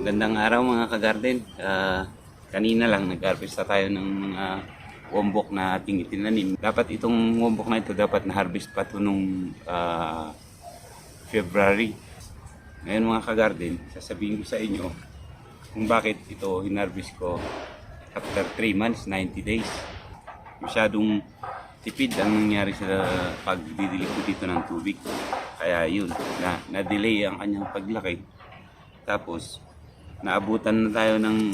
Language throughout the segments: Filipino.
Gandang araw mga ka-garden. Kanina lang nag-harvest na tayo ng mga wombok na ating itinanim. Dapat itong wombok na ito dapat na-harvest pa ito nung February. Ngayon mga ka-garden, sasabihin ko sa inyo kung bakit ito hinarvest ko after 3 months, 90 days. Masyadong tipid ang nangyari sa pagdidilig ko dito ng tubig. Kaya yun, na-delay ang kanyang paglaki. Tapos naabutan na tayo ng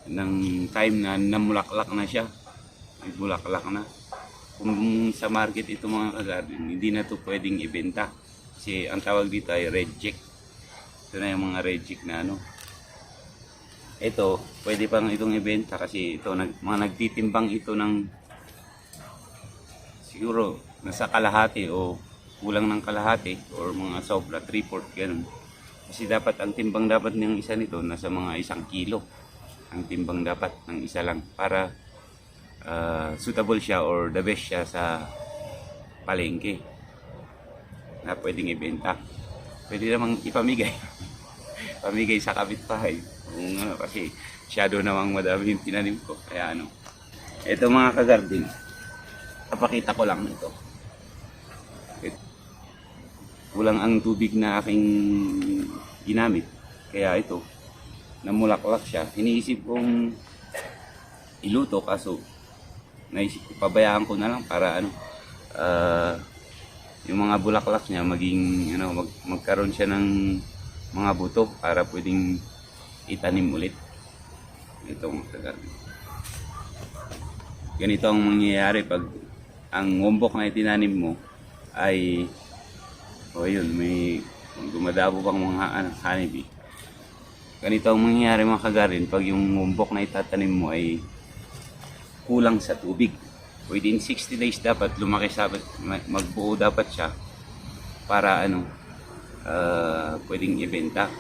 ng time na namulaklak na siya. May bulaklak na. Kung sa market ito mga ka-garden, hindi na ito pwedeng ibenta. Kasi ang tawag dito ay reject. Ito na yung mga reject na Ito, pwede pang itong ibenta kasi ito, mga nagtitimbang ito ng siguro nasa kalahati o kulang ng kalahati or mga sobra, 3/4 ganun. Kasi dapat ang timbang dapat ng isa nito nasa mga 1 kilo. Ang timbang dapat ng isa lang para suitable siya or the best siya sa palengke na pwedeng ibenta. Pwede namang ipamigay. Pamigay sa kapitbahay. Kasi shadow namang madami yung tinanim ko. Kaya ito mga ka-garden, napakita ko lang ito. Kulang ang tubig na aking ginamit. Kaya ito, namulaklak siya. Iniisip kong iluto kaso naisip ko, pabayaan ko na lang para yung mga bulaklak niya maging magkaroon siya ng mga buto para pwedeng itanim ulit. Ito mga ka-garden. Ganito ang mangyayari pag ang wombok na itinanim mo ay yun, may dumadabo pang mga honeybee. Ganito ang mangyayari mga ka-garden pag yung wombok na itatanim mo ay kulang sa tubig. Within 60 days dapat lumaki, magbuo dapat siya para pwedeng ibenta.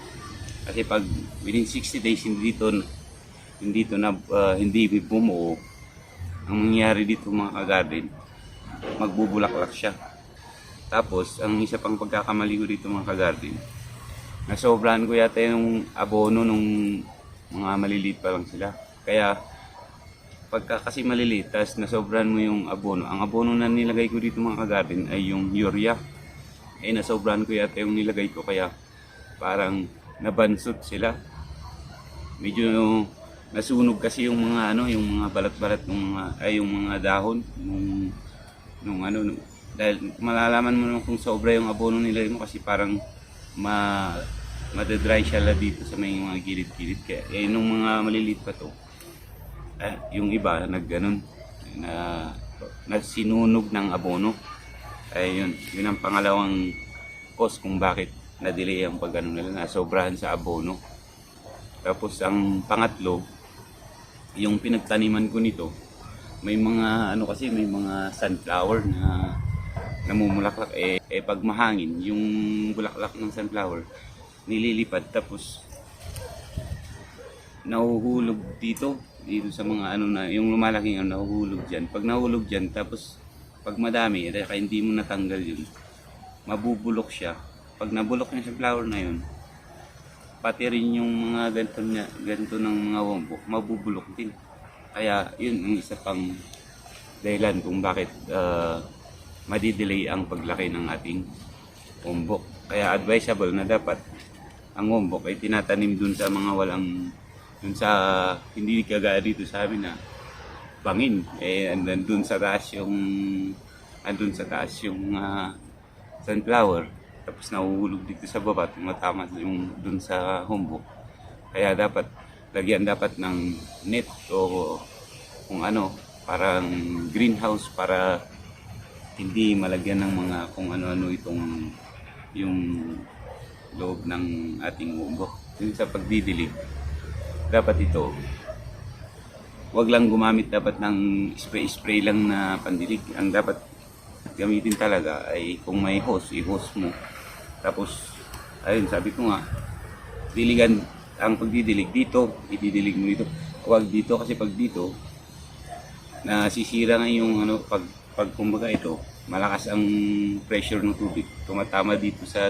Kasi pag within 60 days hindi bumuo, ang mangyayari dito mga ka-garden, magbubulaklak siya. Tapos, ang isa pang pagkakamali ko dito mga ka-garden, nasobrahan ko yata yung abono nung mga maliliit pa lang sila. Kaya, pagka kasi maliliit, tas nasobrahan mo yung abono. Ang abono na nilagay ko dito mga ka-garden ay yung urea. Nasobrahan ko yata yung nilagay ko kaya parang nabansot sila. Medyo nasunog kasi yung mga yung mga balat-balat yung mga dahon nung dahil malalaman mo kung sobra yung abono nilagay mo kasi parang madedry siya dito sa may mga gilid-gilid. Kaya nung mga maliliit pa to, yung iba nagganon na sinunog ng abono. Yun ang pangalawang cause kung bakit na-delay ang nila, na sobrahan sa abono. Tapos ang pangatlo, yung pinagtaniman ko nito, may mga kasi may mga sunflower na namumulaklak. Pag mahangin yung bulaklak ng sunflower nililipad, tapos nahuhulog dito sa mga na yung lumalaking nahuhulog dyan. Pag nahulog dyan, tapos pag madami kaya hindi mo natanggal yun, mabubulok siya. Pag nabulok yung sunflower na yun, pati rin yung mga ganito ng mga wombok mabubulok din. Kaya yun ang isa pang dahilan kung bakit madidelay ang paglaki ng ating wombok. Kaya advisable na dapat ang wombok ay tinatanim dun sa mga hindi kagaya dito sa amin na bangin. Andun sa taas yung sunflower, tapos nahuhulog dito sa baba, tumatama yung dun sa wombok. Kaya dapat lagyan dapat ng net o kung parang greenhouse para hindi malagyan ng mga kung ano-ano yung loob ng ating wombok. Yung sa pagdidilig, dapat ito, wag lang gumamit dapat ng spray lang na pandilig. Ang dapat gamitin talaga ay kung may hose, i-hose mo. Tapos, ayun, sabi ko nga, diligan ang pagdidilig dito, ididilig mo dito. Huwag dito kasi pag dito, nasisira nga yung pag kumbaga ito, malakas ang pressure ng tubig. Tumatama dito sa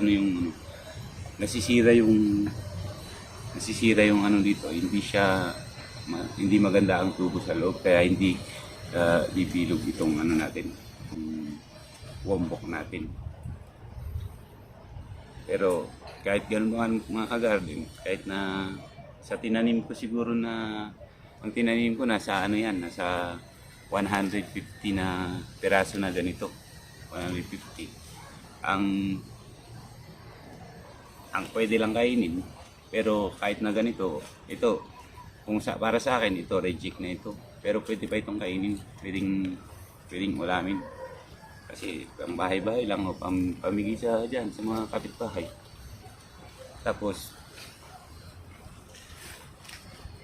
nasisira nasisira yung ano dito, hindi maganda ang tubo sa loob, kaya hindi bibilog itong ano natin, yung wombok natin. Pero kahit ganun mga ka-garden, kahit na sa tinanim ko siguro na, ang tinanim ko nasa ano yan, nasa 150 na piraso na ganito. 150. Ang pwede lang kainin, pero kahit na ganito, ito, para sa akin, ito, reject na ito. Pero pwede pa itong kainin, pwedeng ulamin. Kasi pang bahay-bahay lang o pamigay dyan sa mga kapitbahay. Tapos,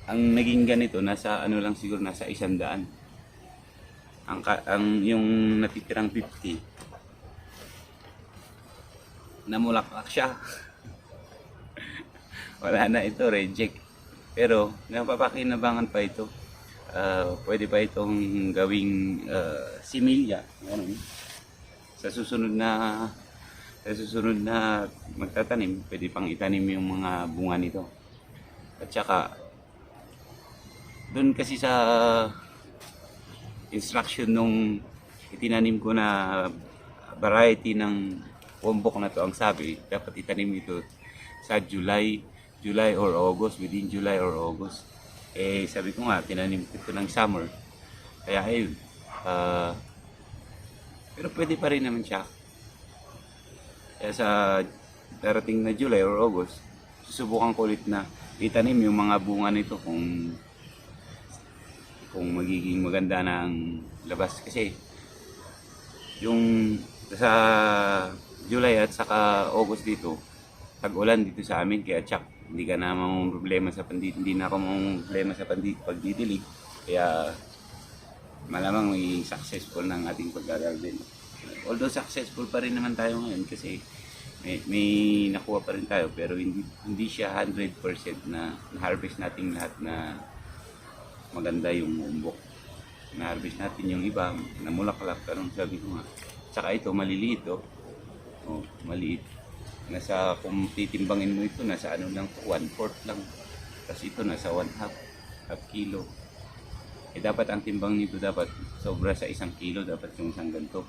ang naging ganito, nasa ano lang siguro, nasa 100. Yung natitirang 50, namulaklak siya. Wala na ito, reject. Pero napapakinabangan pa ito. Pwede pa itong gawing similya. Ano, sa susunod na magtatanim, pwede pang itanim yung mga bunga nito. At saka doon kasi sa instruction nung itinanim ko na variety ng wombok na to, ang sabi dapat itanim ito sa July or August, within July or August. Sabi ko nga, tinanim ko ito ng summer, kaya ayun, pero pwede pa rin naman siya. Kaya sa darating na July or August, susubukan ko ulit na itanim yung mga bunga nito kung magiging maganda na ang labas. Kasi yung sa July at saka August dito, tag-ulan dito sa amin, kaya tsak, hindi na ako problema sa pagdidilig. Kaya malamang may successful ng ating pag-garden. Although successful pa rin naman tayo ngayon kasi may nakuha pa rin tayo, pero hindi siya 100% na na-harvest natin lahat na maganda yung umbok. Na-harvest natin yung iba, namulaklak, anong sabi ko nga. Tsaka ito, maliliit maliit. Kung titimbangin mo ito, nasa ano lang, 1/4 lang. Tapos ito, nasa 1/2 kilo. Dapat ang timbang nito dapat sobra sa 1 kilo, dapat yung isang ganito.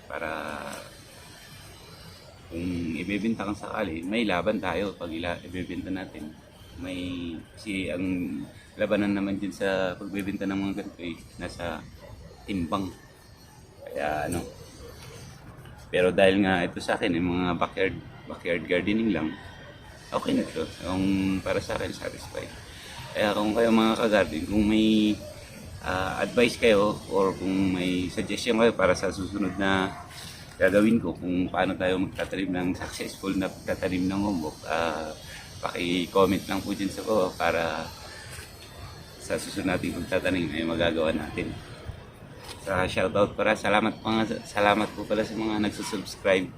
Para kung ibebenta kang sakali, may laban tayo pag ibebenta natin. Kasi ang labanan naman din sa pagbebenta ng mga ganito nasa timbang. Kaya pero dahil nga ito sa akin, yung mga backyard gardening lang, okay na ito. Para sa akin, satisfied. Kaya kung kayo mga ka-garden, kung may advice kayo or kung may suggestion kayo para sa susunod na gagawin ko, kung paano tayo magtatanim ng successful na pagtatanim ng wombok, paki-comment lang po dyan sa baba para sa susunod nating pagtatanim ay magagawa natin. Sa shoutout para salamat po pala sa mga nagsusubscribe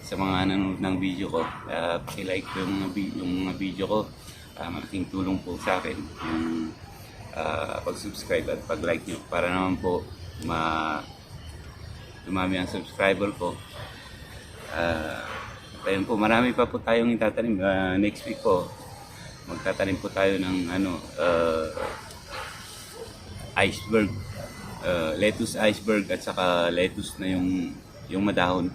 sa mga nanonood ng video ko. Paki-like po yung mga video ko. Malaking tulong po sa akin yung pag-subscribe at pag-like nyo para naman po dumami ang subscriber ko. Ayun po, marami pa po tayong itatanim. Next week po magtatanim po tayo ng iceberg, lettuce iceberg, at saka lettuce na yung madahon.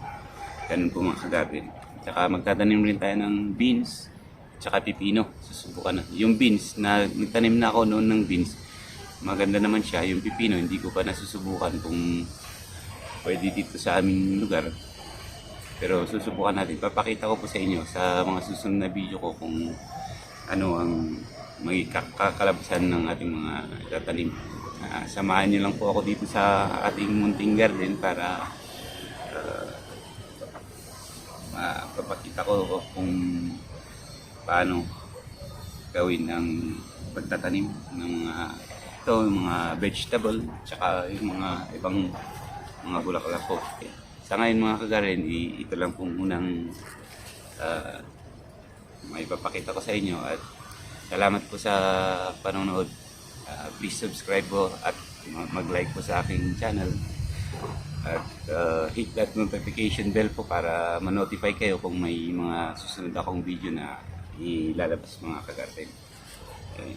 Ganun po mga ka-garden. Tsaka magtatanim rin tayo ng beans tsaka pipino. Susubukan na. Yung beans, nagtanim na ako noon ng beans. Maganda naman siya. Yung pipino, hindi ko pa nasusubukan kung pwede dito sa aming lugar. Pero susubukan natin. Papakita ko po sa inyo sa mga susunod na video ko kung ano ang may kakalabasan ng ating mga itatanim. Samahan niyo lang po ako dito sa ating munting garden para papakita ko kung paano gawin ang pagtatanim ng mga vegetable tsaka yung mga ibang mga bulaklak po. Sa ngayon mga ka-garden, ito lang pong unang may papakita ko sa inyo, at salamat po sa panonood. Please subscribe po at mag-like po sa aking channel, at hit that notification bell po para ma-notify kayo kung may mga susunod akong video na ilalabas mga kagarden. Eh,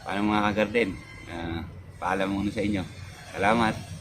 paano mga kagarden? Paalam muna sa inyo. Salamat.